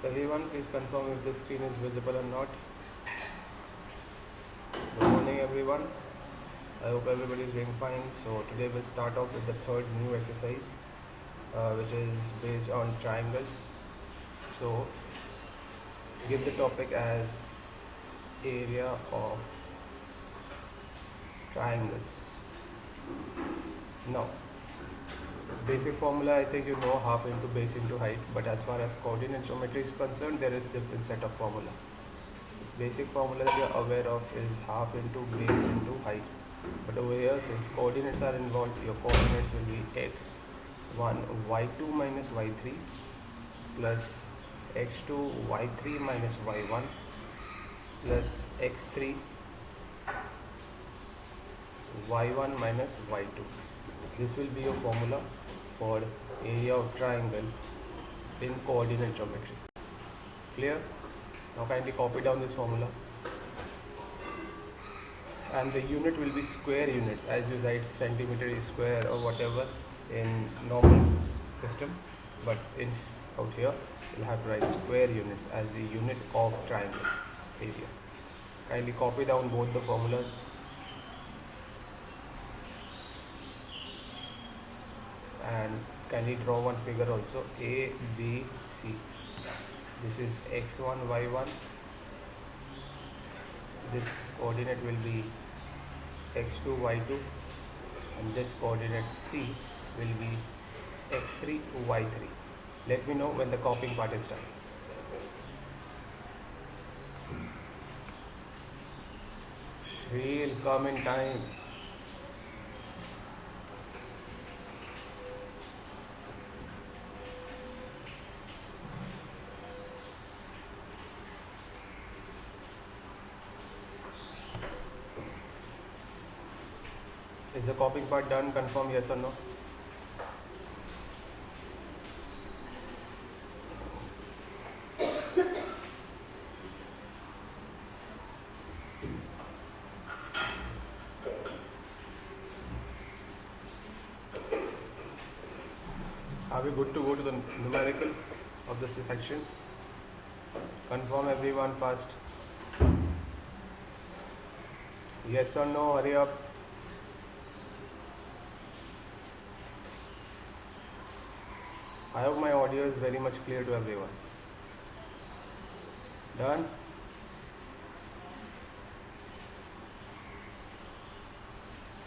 Everyone, please confirm if the screen is visible or not. Good morning, everyone. I hope everybody is doing fine. So today we'll start off with the third new exercise, which is based on triangles. So give the topic as area of triangles. Now, basic formula, I think you know, half into base into height, but as far as coordinate geometry is concerned, there is different set of formula. Basic formula that you're aware of is half into base into height, but over here, since coordinates are involved, your coordinates will be x1 y2 minus y3 plus x2 y3 minus y1 plus x3 y1 minus y2. This will be your formula for area of triangle in coordinate geometry. Clear? Now kindly copy down this formula. And the unit will be square units, as you write centimeter is square or whatever in normal system, but in out here you'll have to write square units as the unit of triangle area. Kindly copy down both the formulas. And kindly draw one figure also, A, B, C. This is x1, y1. This coordinate will be x2, y2, and this coordinate C will be x3, y3. Let me know when the copying part is done. She'll come in time. Is the copying part done? Confirm yes or no. Are we good to go to the numerical of this section? Confirm everyone first. Yes or no? Hurry up. I hope my audio is very much clear to everyone. Done?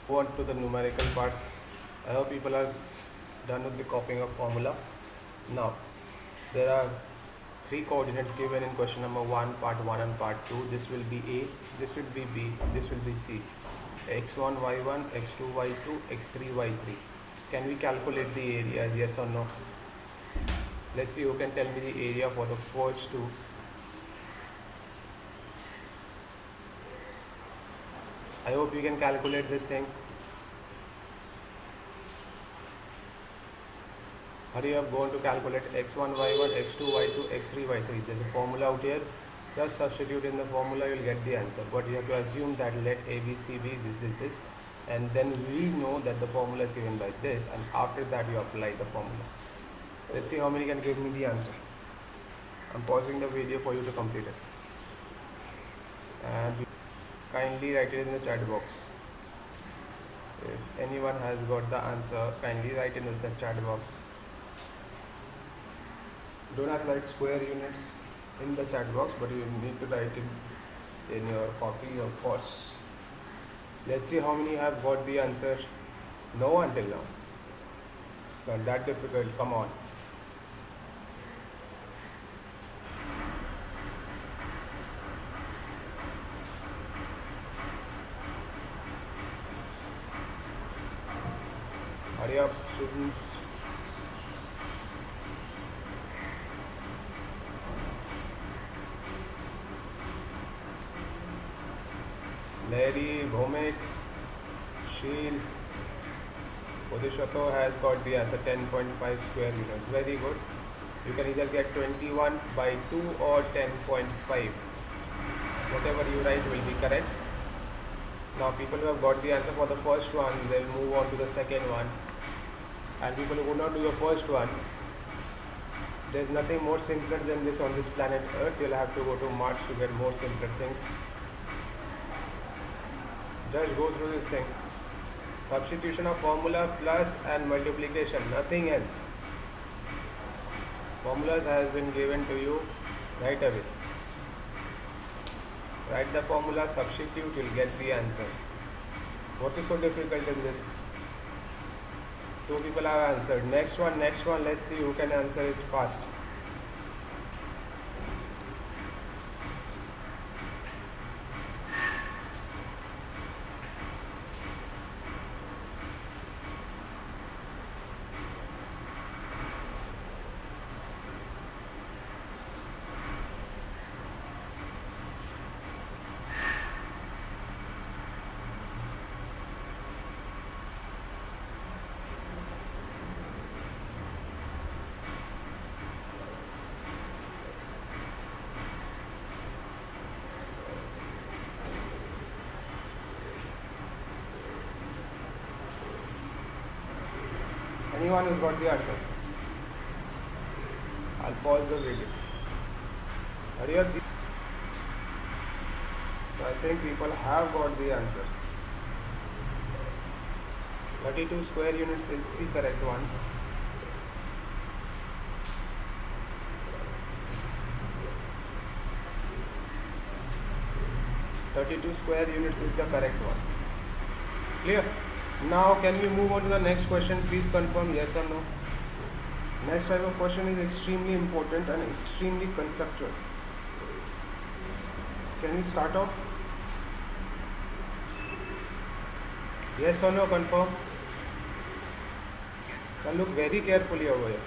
Go on to the numerical parts. I hope people are done with the copying of formula. Now, there are three coordinates given in question number 1, part 1 and part 2. This will be A, this will be B, this will be C. x1, y1, x2, y2, x3, y3. Can we calculate the areas, yes or no? Let's see who can tell me the area for the first two. I hope you can calculate this thing. Hurry up, go on to calculate x1, y1, x2, y2, x3, y3. There's a formula out here. Just substitute in the formula, you'll get the answer. But you have to assume that let A, B, C be this. And then we know that the formula is given by this. And after that, you apply the formula. Let's see how many can give me the answer. I'm pausing the video for you to complete it. And kindly write it in the chat box. If anyone has got the answer, kindly write it in the chat box. Do not write square units in the chat box, but you need to write it in your copy, of course. Let's see how many have got the answer. No until now. It's not that difficult. Come on. Hurry up, students. Larry, Bhomik, Sheel, Bodhishato has got the answer 10.5 square units. Very good. You can either get 21 by 2 or 10.5. Whatever you write will be correct. Now people who have got the answer for the first one, they'll move on to the second one. And people who could not do the first one, There's nothing more simpler than this on this planet Earth. You'll have to go to Mars to get more simpler things. Just go through this thing. Substitution of formula plus and multiplication, nothing else. Formulas has been given to you right away. Write the formula, substitute, you'll get the answer. What is so difficult in this? Two people have answered. Next one, let's see who can answer it fast. Anyone who's got the answer? I'll pause the video. Hurry up. So I think people have got the answer. 32 square units is the correct one. Square units is the correct one. Clear? Now can we move on to the next question? Please confirm yes or no. Next type of question is extremely important and extremely conceptual. Can we start off? Yes or no, confirm. Now look very carefully over here.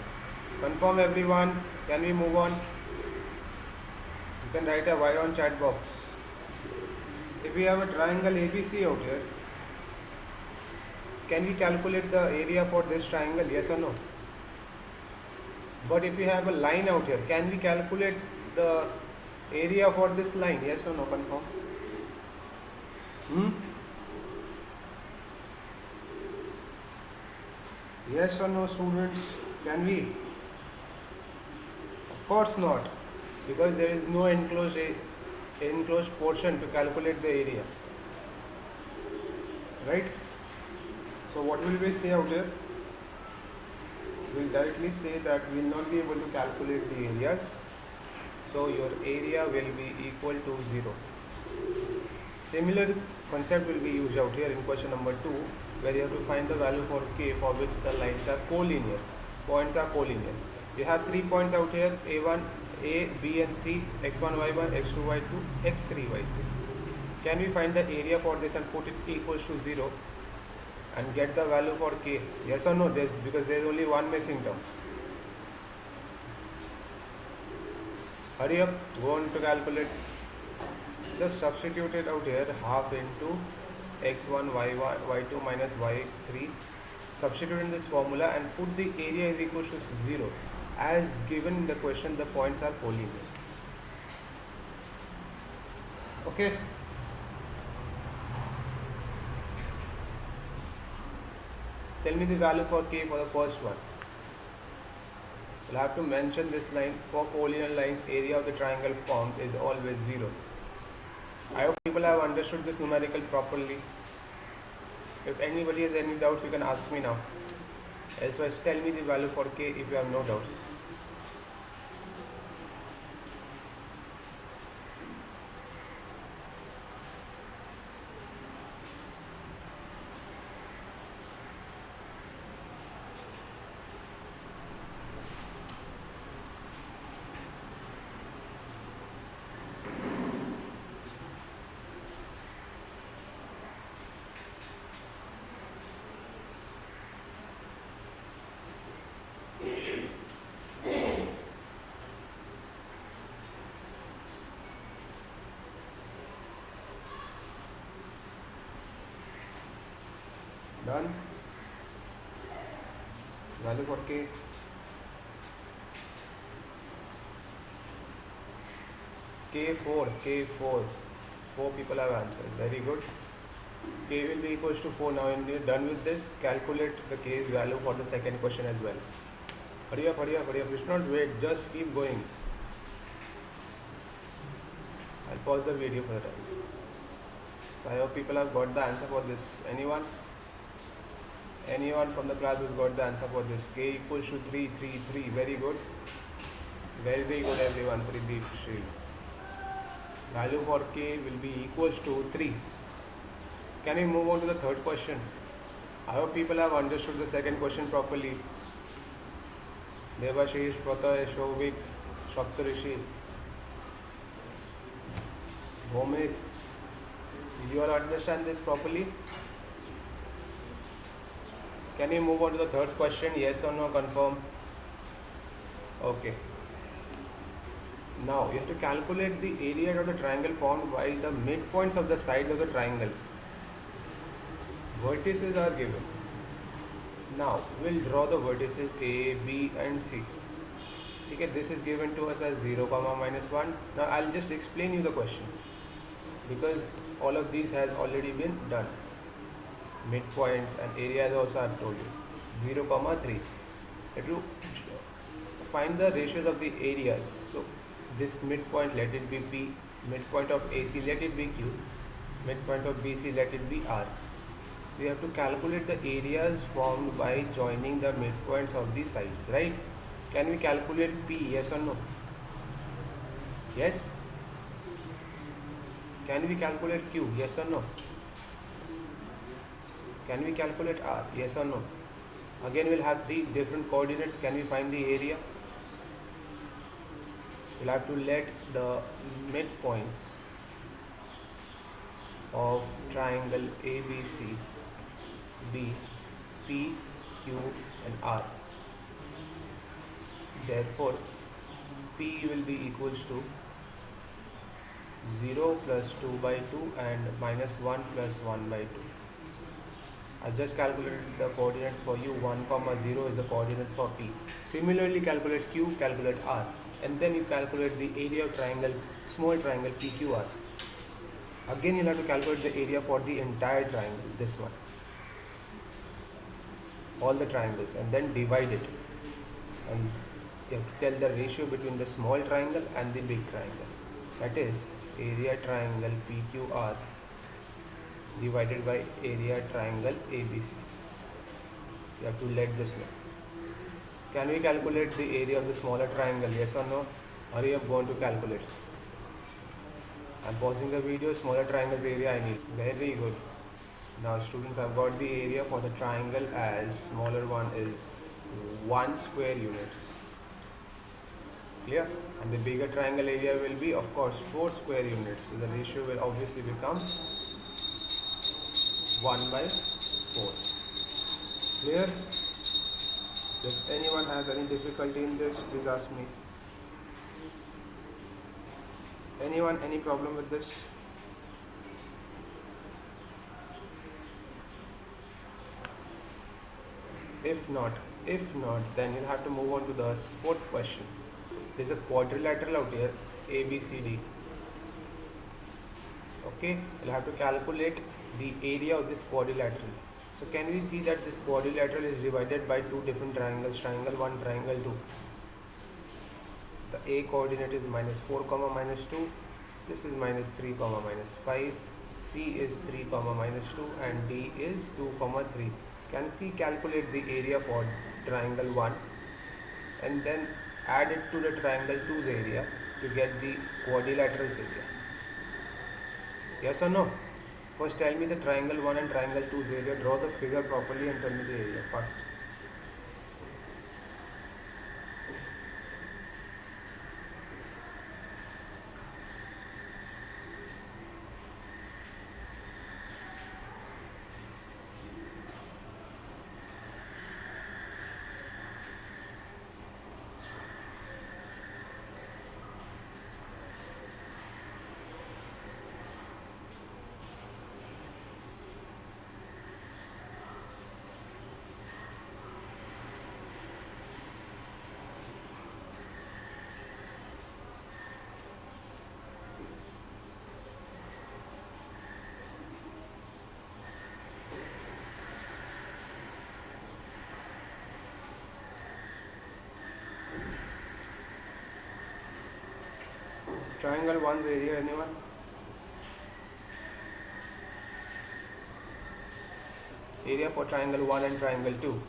Confirm everyone. Can we move on? You can write a Y on chat box. If we have a triangle ABC out here, can we calculate the area for this triangle? Yes or no? But if we have a line out here, can we calculate the area for this line? Yes or no? Confirm. Yes or no, students? Can we? Of course not, because there is no enclosed portion to calculate the area, right? So what will we say out here? We'll directly say that we will not be able to calculate the areas, so your area will be equal to 0. Similar concept will be used out here in question number 2, where you have to find the value for k for which the lines are collinear, points are collinear. You have 3 points out here, A1, A, B and C, x1, y1, x2, y2, x3, y3. Can we find the area for this and put it equals to 0 and get the value for k? Yes or no? Because there is only one missing term. Hurry up, go on to calculate. Just substitute it out here, half into x1, y1, y2 minus y3. Substitute in this formula and put the area is equal to 0. As given in the question, the points are collinear. Okay. Tell me the value for k for the first one. We'll have to mention this line. For collinear lines, area of the triangle formed is always 0. I hope people have understood this numerical properly. If anybody has any doubts, you can ask me now. Elsewise, tell me the value for k if you have no doubts. Done. Value for k. K4. 4 people have answered. Very good. K will be equals to 4. Now when you're done with this, calculate the k's value for the second question as well. Hurry up, hurry up. You should not wait. Just keep going. I'll pause the video for the time. So I hope people have got the answer for this. Anyone? Anyone from the class who's got the answer for this? K equals to 3, 3, 3. Very good. Very good everyone. Pradeep Shri. Value for K will be equals to 3. Can we move on to the third question? I hope people have understood the second question properly. Devashish, Pratay, Shovik, Saptarishi, Bhomit. Did you all understand this properly? Can we move on to the third question? Yes or no? Confirm. Okay. Now you have to calculate the area of the triangle formed by the midpoints of the sides of the triangle. Vertices are given. Now we'll draw the vertices A, B and C. Okay, this is given to us as 0, -1. Now I'll just explain you the question because all of these has already been done. Midpoints and areas also I've told you. 0, 3. If you find the ratios of the areas, so this midpoint let it be P, midpoint of AC let it be Q, midpoint of BC let it be R. We have to calculate the areas formed by joining the midpoints of the sides, right? Can we calculate P? Yes or no? Yes? Can we calculate Q? Yes or no? Can we calculate R? Yes or no? Again, we'll have 3 different coordinates. Can we find the area? We'll have to let the midpoints of triangle ABC be P, Q and R. Therefore, P will be equals to 0 plus 2 by 2 and -1 plus 1 by 2. I just calculated the coordinates for you. 1, 0 is the coordinate for P. Similarly, calculate Q, calculate R, and then you calculate the area of triangle, small triangle PQR. Again, you'll have to calculate the area for the entire triangle, this one, all the triangles, and then divide it. And you have to tell the ratio between the small triangle and the big triangle. That is area triangle PQR divided by area triangle ABC. You have to let this know. Can we calculate the area of the smaller triangle? Yes or no? Hurry up, go on to calculate. I'm pausing the video. Smaller triangle's area I need. Very good. Now students, I've got the area for the triangle as smaller one is 1 square units. Clear? And the bigger triangle area will be, of course, 4 square units. So the ratio will obviously become 1 by 4. Clear? If anyone has any difficulty in this, please ask me. Anyone, any problem with this? If not, then you'll have to move on to the fourth question. There's a quadrilateral out here, ABCD. Okay, you'll have to calculate the area of this quadrilateral. So can we see that this quadrilateral is divided by 2 different triangles, triangle 1, triangle 2. The A coordinate is -4, -2. This is -3, -5. C is 3, -2 and D is 2, 3. Can we calculate the area for triangle 1 and then add it to the triangle 2's area to get the quadrilateral's area? Yes or no? First tell me the triangle 1 and triangle 2's area. Draw the figure properly and tell me the area first. Triangle 1's area, anyone? Area for triangle 1 and triangle 2.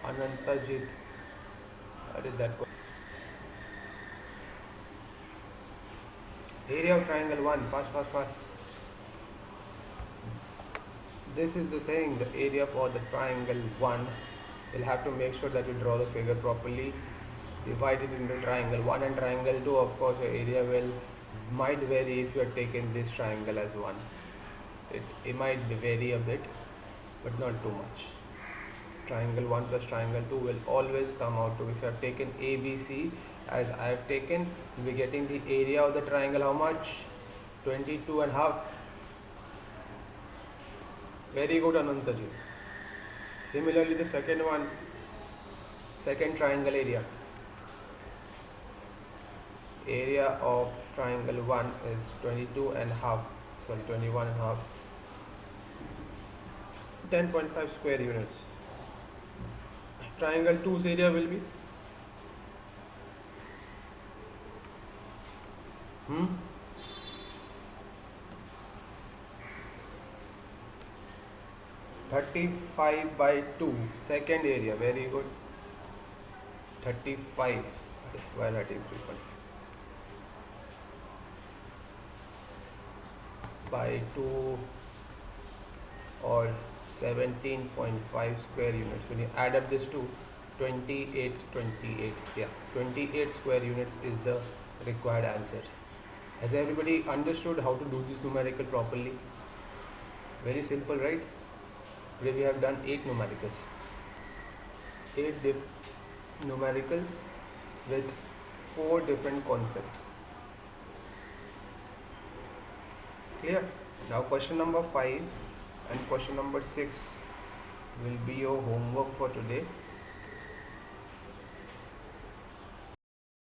Anantajit. What is that? Area of triangle 1. Fast, fast, fast. This is the thing, the area for the triangle 1. You'll have to make sure that you draw the figure properly. Divide it into triangle 1 and triangle 2. Of course, your area might vary if you are taking this triangle as 1. It might vary a bit, but not too much. Triangle 1 plus triangle 2 will always come out to, if you have taken ABC as I have taken, you'll be getting the area of the triangle how much? 22 and half. Very good, Anantaji. Similarly, the second one, second triangle area. Area of triangle 1 is 22 and half, sorry, 21 and half. 10.5 square units. Triangle 2's area will be 35 by 2. Second area, very good. 35 while writing 3.5 by 2 or 17.5 square units. When you add up this to 28, yeah, 28 square units is the required answer. Has everybody understood how to do this numerical properly? Very simple, right? Today we have done 8 numericals. 8 numericals with 4 different concepts. Clear? Now question number 5 and question number 6 will be your homework for today.